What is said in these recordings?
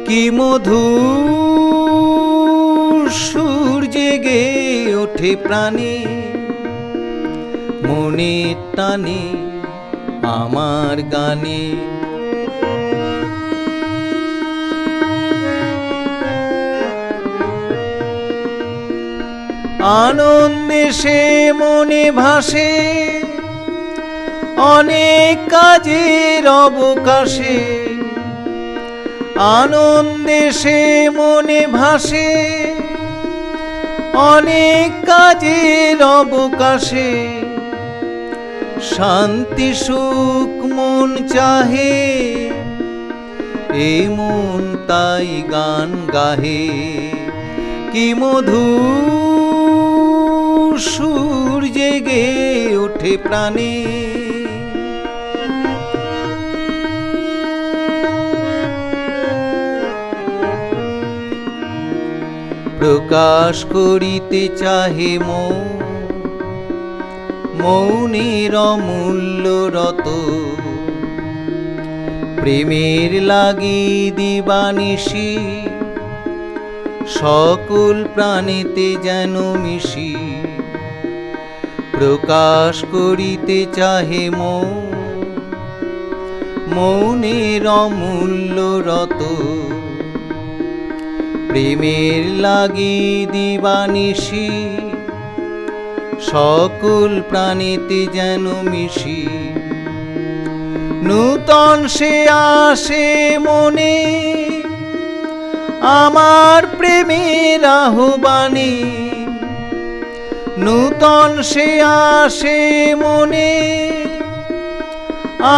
কি মধুর সুর জেগে ওঠে প্রাণে, মনের টানে আমার গানে। আনন্দে সে মনে ভাসে অনেক কাজের অবকাশে, আনন্দে সে মনে ভাসে অনেক কাজের অবকাশে। শান্তি সুখ মন চাহে, এই মন তাই গান গাহে। কি মধুর সুর জেগে ওঠে প্রাণে, প্রকাশ করিতে চাহে মৌনের অমূল্য রত। প্রেমের লাগি দিবানিশি সকল প্রাণেতে যেন মিশি। প্রকাশ করিতে চাহে মৌনের অমূল্য রত। প্রেমের লাগি দিবানিশি সকল প্রাণেতে যেন মিশি। নূতন সে আসে মনে আমার প্রেমের আহ্বানে, নূতন সে আসে মনে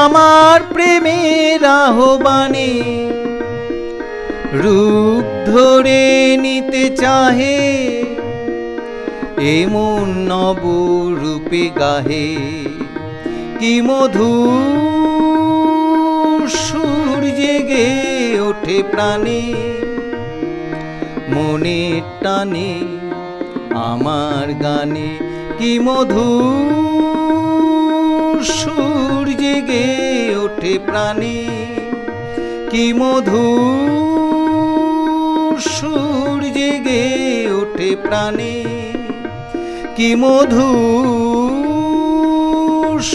আমার প্রেমের আহ্বানে। রূপ ধরে নিতে চাহে এমন নব রূপে গাহে। কি মধুর সুর জেগে ওঠে প্রাণে, মনের টানে আমার গানে। কি মধুর সুর জেগে ওঠে প্রাণে, কি মধুর সুর জেগে ওঠে প্রাণে। কি মধুর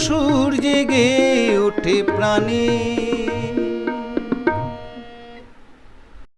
সুর জেগে ওঠে প্রাণে।